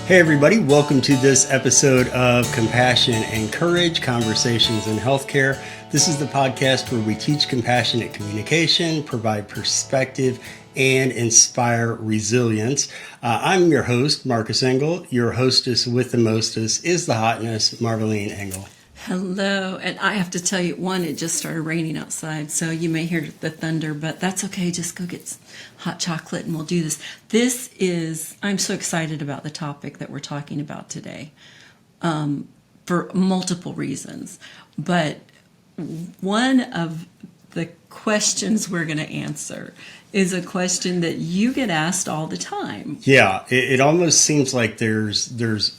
Hey everybody, welcome to this episode of Compassion and Courage, Conversations in Healthcare. This is the podcast where we teach compassionate communication, provide perspective, and inspire resilience. I'm your host, Marcus Engel. Your hostess with the mostest is the Hotness, Marveline Engel. Hello, and I have to tell you, it just started raining outside, so you may hear the thunder, but that's okay. Just go get hot chocolate and we'll do this. I'm so excited about the topic that we're talking about today for multiple reasons. But one of the questions we're going to answer is a question that you get asked all the time. Yeah, it almost seems like there's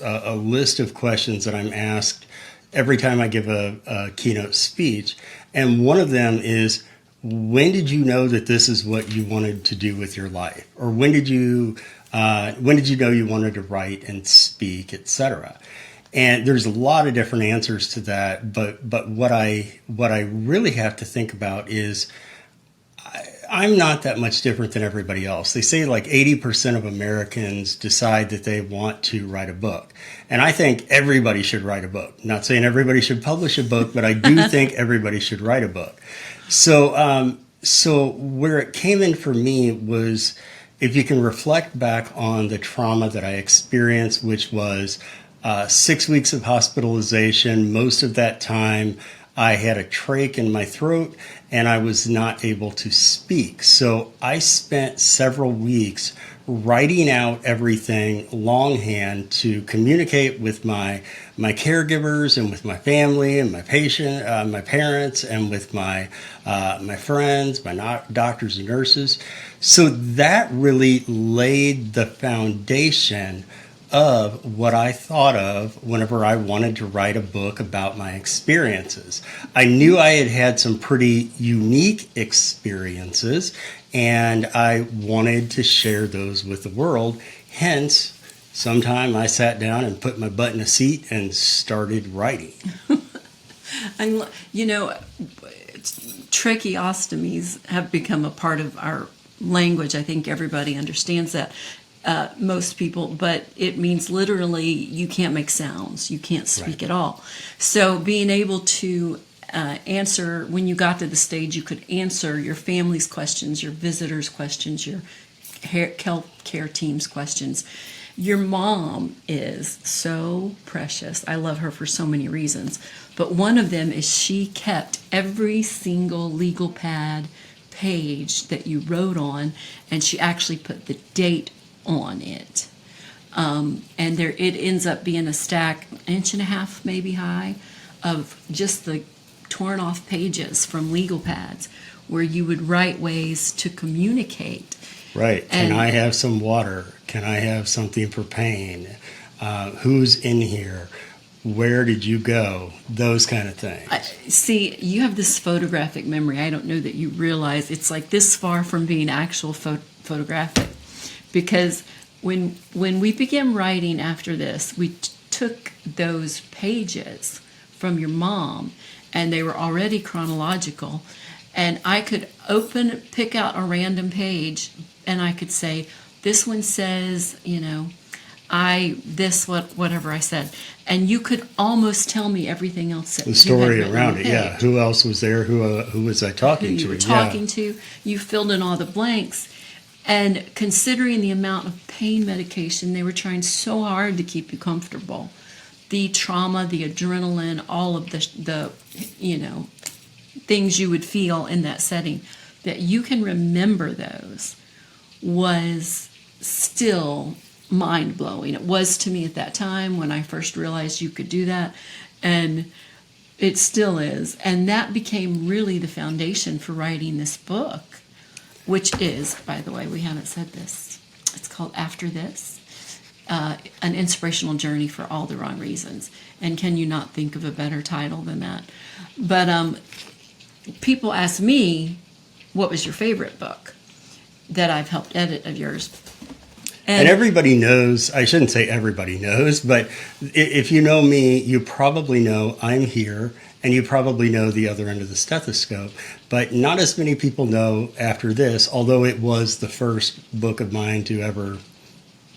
a list of questions that I'm asked every time I give a keynote speech. And one of them is, when did you know that this is what you wanted to do with your life? Or when did you know you wanted to write and speak, etc.? And there's a lot of different answers to that. But what I really have to think about is, I'm not that much different than everybody else. They say like 80% of Americans decide that they want to write a book. And I think everybody should write a book. Not saying everybody should publish a book, but I do think everybody should write a book. So where it came in for me was, if you can reflect back on the trauma that I experienced, which was 6 weeks of hospitalization. Most of that time, I had a trach in my throat and I was not able to speak. So I spent several weeks writing out everything longhand to communicate with my caregivers and with my family and my parents, and with my friends, my doctors and nurses. So that really laid the foundation of what I thought of whenever I wanted to write a book about my experiences. I knew I had had some pretty unique experiences, and I wanted to share those with the world. Hence, sometime I sat down and put my butt in a seat and started writing. And, tracheostomies have become a part of our language. I think everybody understands that. Most people, but it means literally you can't make sounds, you can't speak at all. So being able to answer, when you got to the stage, you could answer your family's questions, your visitors' questions, your care team's questions. Your mom is so precious. I love her for so many reasons, but one of them is she kept every single legal pad page that you wrote on, and she actually put the date on it. And it ends up being a stack, 1.5 inches maybe high, of just the torn off pages from legal pads where you would write ways to communicate. Right. Can I have some water? Can I have something for pain? Who's in here? Where did you go? Those kind of things. See, you have this photographic memory. I don't know that you realize it's like this far from being actual photographic. Because when we began writing after this, we took those pages from your mom, and they were already chronological, and I could pick out a random page, and I could say, this one says, whatever I said, and you could almost tell me everything else that the story around it. Yeah, who else was there? Who was I talking to? You were talking to. You filled in all the blanks. And considering the amount of pain medication, they were trying so hard to keep you comfortable. The trauma, the adrenaline, all of the things you would feel in that setting, that you can remember those, was still mind-blowing. It was to me at that time when I first realized you could do that, and it still is. And that became really the foundation for writing this book. Which is, by the way, we haven't said this. It's called After This, An Inspirational Journey for All the Wrong Reasons. And can you not think of a better title than that? But people ask me, what was your favorite book that I've helped edit of yours? And everybody knows, I shouldn't say everybody knows, but if you know me, you probably know I'm here, and you probably know the other end of the stethoscope. But not as many people know After This, although it was the first book of mine to ever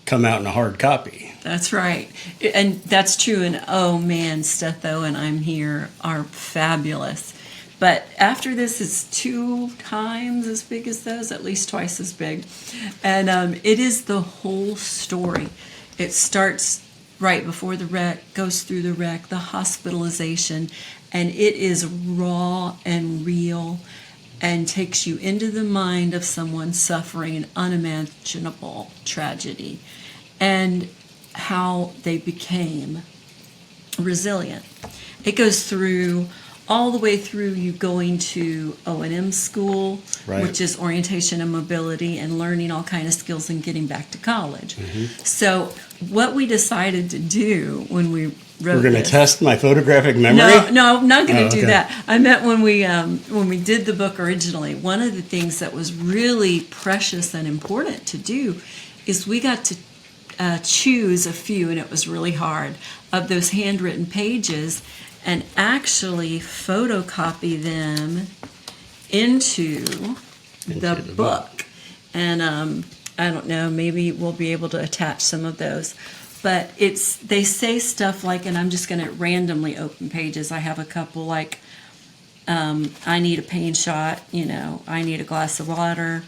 come out in a hard copy. That's right. And that's true. And oh man, Stetho and I'm Here are fabulous. But after this, it's 2 times as big as those, at least twice as big. And it is the whole story. It starts right before the wreck, goes through the wreck, the hospitalization, and it is raw and real and takes you into the mind of someone suffering an unimaginable tragedy and how they became resilient. It goes through all the way through you going to O&M school, Right. which is orientation and mobility, and learning all kind of skills and getting back to college. So what we decided to do when we wrote We're going to this- test my photographic memory? No, I'm not going to Oh, do okay. that. I meant when we did the book originally, one of the things that was really precious and important to do is we got to choose a few, and it was really hard, of those handwritten pages and actually photocopy them into the book. And I don't know, maybe we'll be able to attach some of those. But they say stuff like, and I'm just going to randomly open pages. I have a couple like, I need a pain shot, I need a glass of water.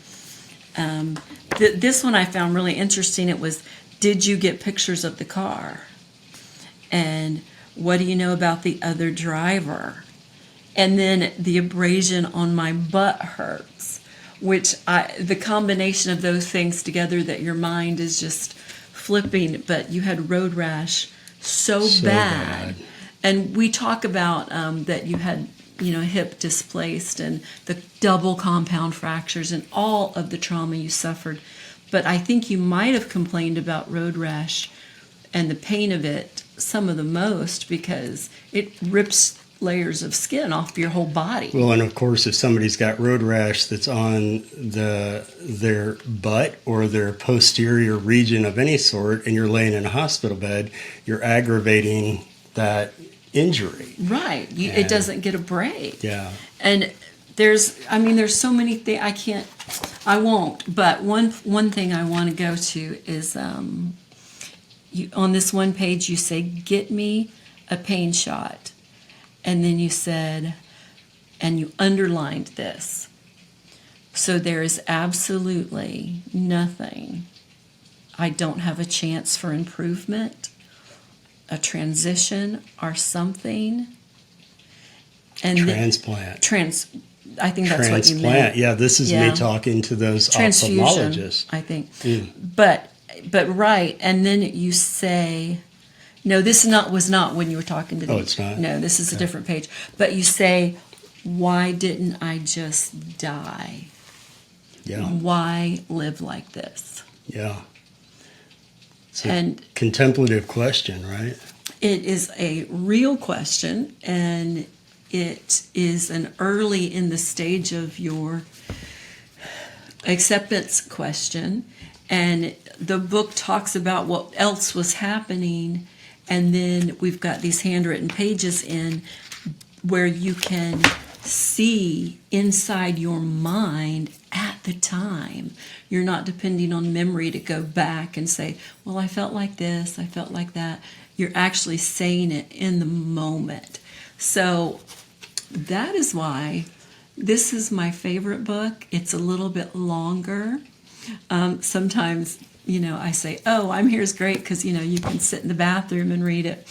This one I found really interesting. It was, did you get pictures of the car? And what do you know about the other driver? And then the abrasion on my butt hurts, which the combination of those things together, that your mind is just flipping, but you had road rash so bad. And we talk about that you had, hip displaced and the double compound fractures and all of the trauma you suffered. But I think you might have complained about road rash and the pain of it some of the most because it rips layers of skin off your whole body. Well, and of course, if somebody's got road rash that's on their butt or their posterior region of any sort, and you're laying in a hospital bed, you're aggravating that injury. Right. It doesn't get a break. Yeah. And there's so many things I won't, but one thing I want to go to is on this one page you say, get me a pain shot. And then you said, and you underlined this. So there is absolutely nothing. I don't have a chance for improvement, a transition, or something. And Transplant. I think that's what you meant. Transplant. Yeah, this is me talking to those Transfusion, ophthalmologists. I think. But right, and then you say, no, this was not when you were talking to the. Oh, it's not? No, this is a different page. But you say, why didn't I just die? Yeah. Why live like this? Yeah. It's And a contemplative question, right? it is a real question, and it is an early in the stage of your acceptance question. And the book talks about what else was happening. And then we've got these handwritten pages in where you can see inside your mind at the time. You're not depending on memory to go back and say, well, I felt like this, I felt like that. You're actually saying it in the moment. So that is why this is my favorite book. It's a little bit longer. Sometimes, I say, oh, I'm Here's great because, you can sit in the bathroom and read it.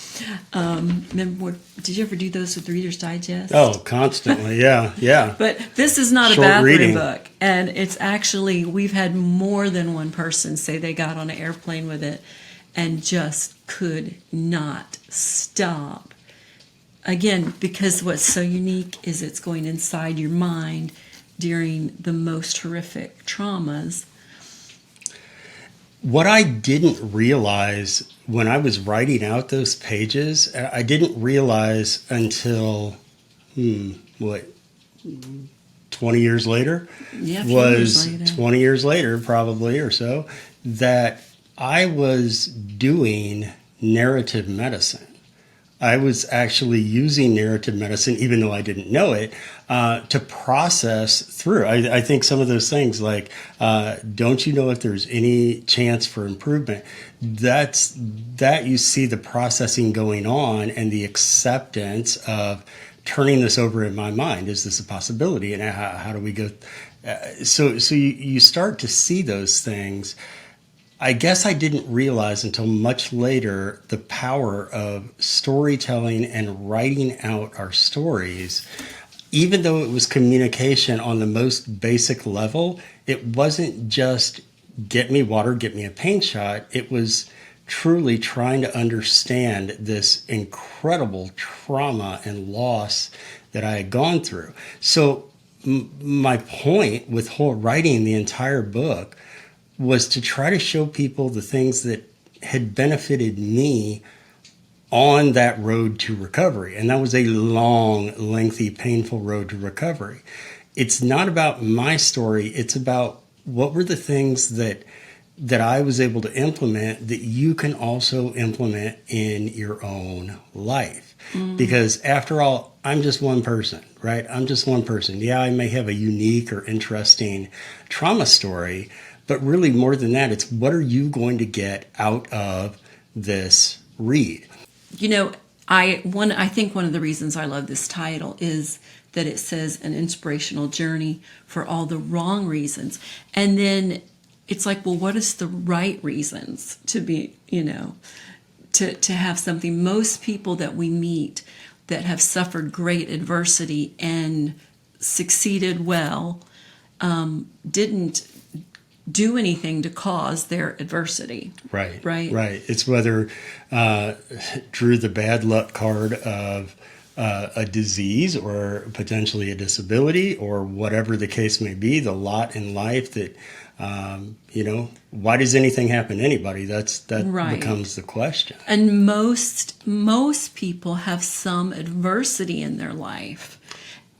Did you ever do those with Reader's Digest? Oh, constantly. Yeah. Yeah. But this is not Short a bathroom reading. book. And it's actually, we've had more than one person say they got on an airplane with it and just could not stop. Again, because what's so unique is it's going inside your mind during the most horrific traumas. What I didn't realize when I was writing out those pages, I didn't realize until, 20 years later? Yeah, a few years later. 20 years later, probably, or so, that I was doing narrative medicine. I was actually using narrative medicine, even though I didn't know it, to process through. I think some of those things like, don't you know if there's any chance for improvement? That you see the processing going on and the acceptance of turning this over in my mind. Is this a possibility? And how do we go? So you start to see those things. I guess I didn't realize until much later the power of storytelling and writing out our stories. Even though it was communication on the most basic level, it wasn't just get me water, get me a paint shot. It was truly trying to understand this incredible trauma and loss that I had gone through. So my point with whole writing the entire book was to try to show people the things that had benefited me on that road to recovery. And that was a long, lengthy, painful road to recovery. It's not about my story. It's about what were the things that I was able to implement that you can also implement in your own life. Because after all, I'm just one person, right? I'm just one person. Yeah, I may have a unique or interesting trauma story, but really more than that, it's what are you going to get out of this read? You know, I think one of the reasons I love this title is that it says an inspirational journey for all the wrong reasons. And then it's like, well, what is the right reasons to be, to have something? Most people that we meet that have suffered great adversity and succeeded well didn't do anything to cause their adversity. Right. Right. Right. It's whether drew the bad luck card of a disease or potentially a disability or whatever the case may be, the lot in life that, why does anything happen to anybody? That Right. becomes the question. And most people have some adversity in their life.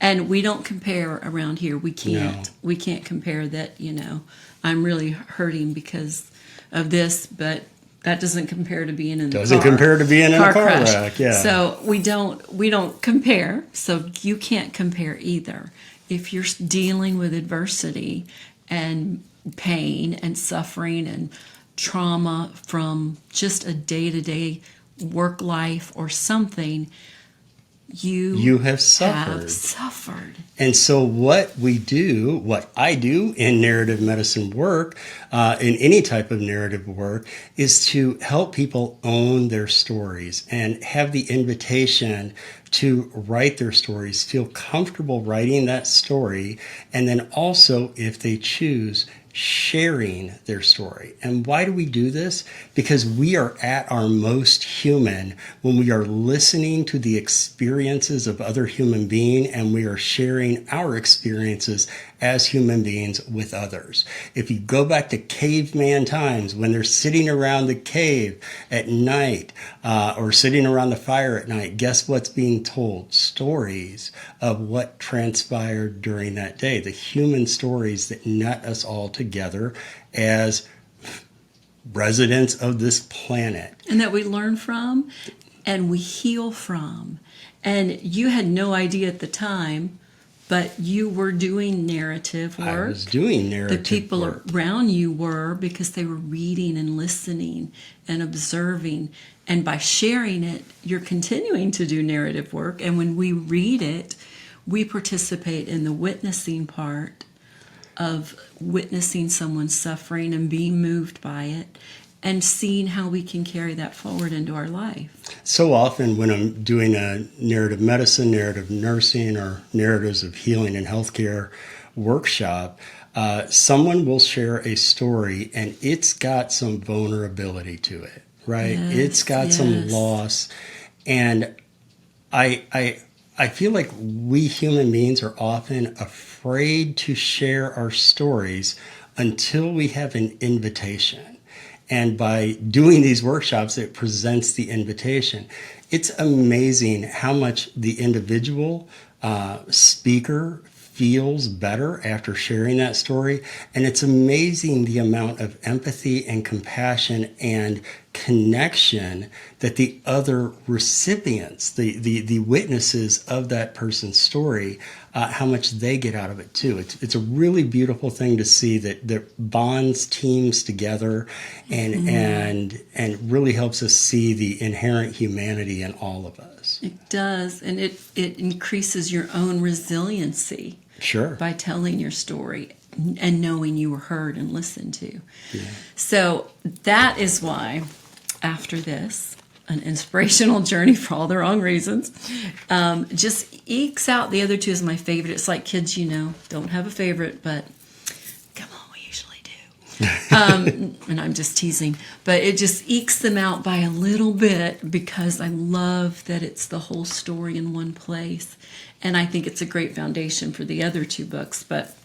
And we don't compare around here. We can't. No. We can't compare that, I'm really hurting because of this, but that doesn't compare to being in the Doesn't car. compare to being in a car crash. wreck, yeah. So we don't compare. So you can't compare either. If you're dealing with adversity and pain and suffering and trauma from just a day-to-day work life or something, you have suffered. have suffered. And so what I do in narrative medicine work, in any type of narrative work, is to help people own their stories and have the invitation to write their stories, feel comfortable writing that story, and then also, if they choose, sharing their story. And why do we do this? Because we are at our most human when we are listening to the experiences of other human beings and we are sharing our experiences as human beings with others. If you go back to caveman times when they're sitting around the cave at night or sitting around the fire at night, guess what's being told? Stories of what transpired during that day, the human stories that net us all together as residents of this planet. And that we learn from and we heal from. And you had no idea at the time, but you were doing narrative work. I was doing narrative work. The people around you were, because they were reading and listening and observing. And by sharing it, you're continuing to do narrative work. And when we read it, we participate in the witnessing part of witnessing someone suffering and being moved by it and seeing how we can carry that forward into our life. So often when I'm doing a narrative medicine, narrative nursing, or narratives of healing and healthcare workshop, someone will share a story and it's got some vulnerability to it, right? Yes, it's got some loss. And I feel like we human beings are often afraid to share our stories until we have an invitation. And by doing these workshops, it presents the invitation. It's amazing how much the individual speaker feels better after sharing that story. And it's amazing the amount of empathy and compassion and connection that the other recipients, the witnesses of that person's story, how much they get out of it too. It's a really beautiful thing to see that bonds teams together and really helps us see the inherent humanity in all of us. It does, and it increases your own resiliency. Sure. By telling your story and knowing you were heard and listened to. Yeah. So that is why, after this, an inspirational journey for all the wrong reasons, just ekes out the other two as my favorite. It's like kids, don't have a favorite, but come on, we usually do. And I'm just teasing, but it just ekes them out by a little bit because I love that it's the whole story in one place. And I think it's a great foundation for the other two books. But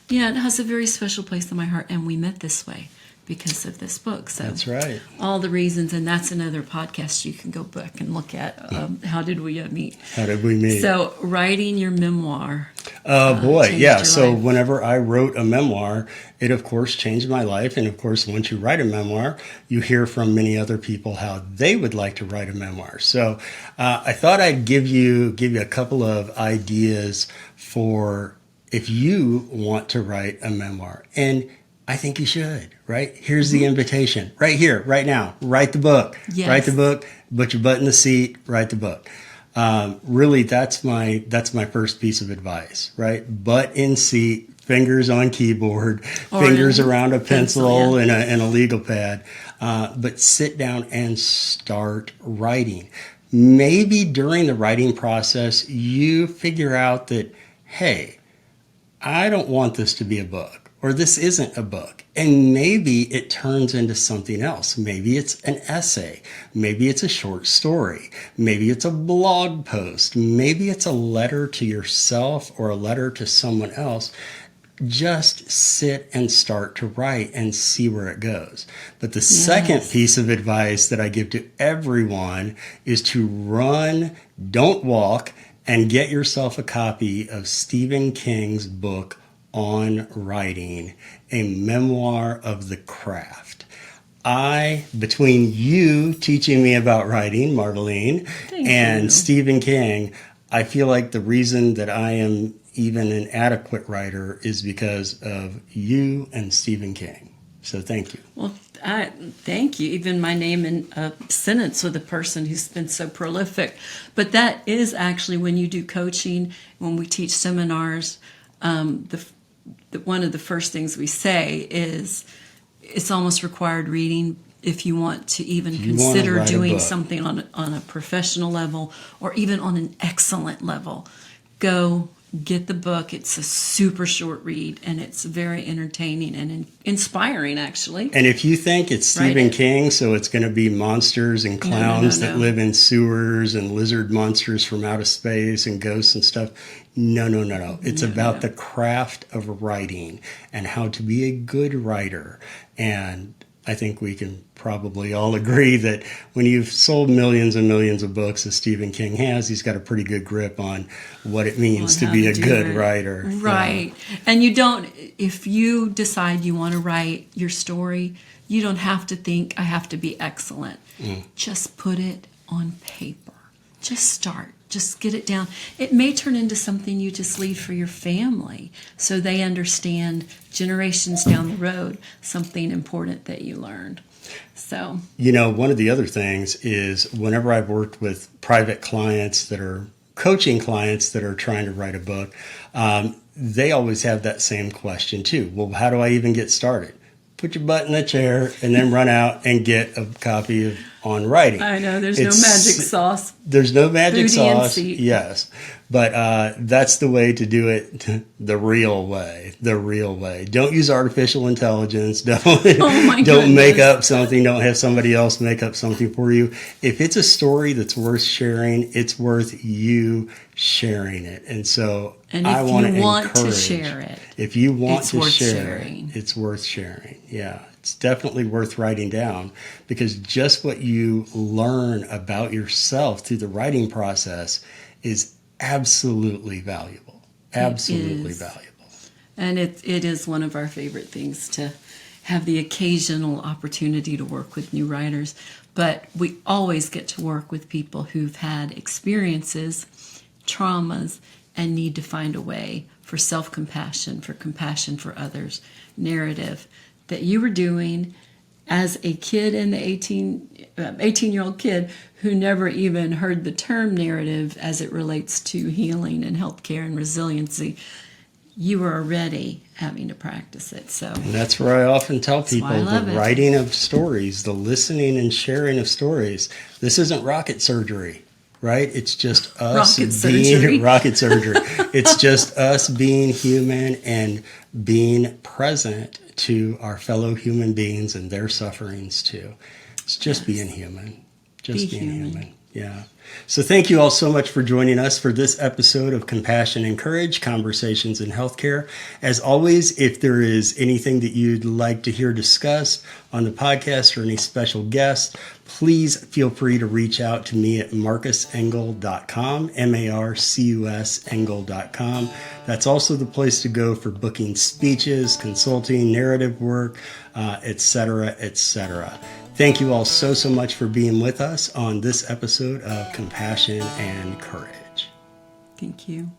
yeah, it has a very special place in my heart. And we met this way because of this book. So that's right. All the reasons. And that's another podcast you can go back and look at. How did we meet? How did we meet? So writing your memoir. Boy, yeah. So life. whenever I wrote a memoir, it of course changed my life. And of course, once you write a memoir, you hear from many other people how they would like to write a memoir. So I thought I'd give you a couple of ideas for if you want to write a memoir. And I think you should, right? Here's the invitation right here, right now. Write the book. Yes. Write the book, put your butt in the seat, write the book. Really, that's my first piece of advice, right? Butt in seat, fingers on keyboard, fingers around a pencil and a legal pad. But sit down and start writing. Maybe during the writing process, you figure out that, hey, I don't want this to be a book, or this isn't a book. And maybe it turns into something else. Maybe it's an essay. Maybe it's a short story. Maybe it's a blog post. Maybe it's a letter to yourself or a letter to someone else. Just sit and start to write and see where it goes. But the second piece of advice that I give to everyone is to run, don't walk, and get yourself a copy of Stephen King's book on writing, a memoir of the craft. Between you teaching me about writing, Marveline, and Stephen King, I feel like the reason that I am even an adequate writer is because of you and Stephen King. So thank you. Well, thank you. Even my name in a sentence with a person who's been so prolific. But that is actually when you do coaching, when we teach seminars, one of the first things we say is it's almost required reading if you want to even consider doing something on a professional level or even on an excellent level. Go get the book. It's a super short read, and it's very entertaining and inspiring, actually. And if you think it's Stephen King, so it's going to be monsters and clowns that live in sewers and lizard monsters from outer space and ghosts and stuff, no. It's about the craft of writing and how to be a good writer. And I think we can probably all agree that when you've sold millions and millions of books as Stephen King has, he's got a pretty good grip on what it means to be a good writer. Right. And if you decide you want to write your story, you don't have to think, I have to be excellent. Just put it on paper. Just start. Just get it down. It may turn into something you just leave for your family so they understand generations down the road something important that you learned. So, one of the other things is whenever I've worked with private clients that are coaching clients that are trying to write a book, they always have that same question too. Well, how do I even get started? Put your butt in the chair and then run out and get a copy of On Writing. I know there's no magic sauce. There's no magic sauce. Seat. Yes. But that's the way to do it the real way. Don't use artificial intelligence. Don't make up something. Don't have somebody else make up something for you. If it's a story that's worth sharing, it's worth you sharing it. And so I want to encourage. Share it. If you want to share it, it's worth sharing. Yeah. It's definitely worth writing down because just what you learn about yourself through the writing process is absolutely valuable. Absolutely valuable. And it is one of our favorite things to have the occasional opportunity to work with new writers, but we always get to work with people who've had experiences, traumas, and need to find a way for self-compassion, for compassion for others, narrative that you were doing as a kid in the 18-year-old kid who never even heard the term narrative as it relates to healing and healthcare and resiliency. You were already having to practice it. So And that's where I often tell people why I love the it. writing of stories, the listening and sharing of stories. This isn't rocket surgery, right? It's just us Rocket being surgery. rocket surgery. It's just us being human and being present to our fellow human beings and their sufferings too. It's just Yes. being human. Just Be being human. human. Yeah. So thank you all so much for joining us for this episode of Compassion and Courage, Conversations in Healthcare. As always, if there is anything that you'd like to hear discussed on the podcast or any special guests, please feel free to reach out to me at marcusengel.com, MARCUS Engel.com. That's also the place to go for booking speeches, consulting, narrative work, etc., etc. Thank you all so much for being with us on this episode of Compassion and Courage. Thank you.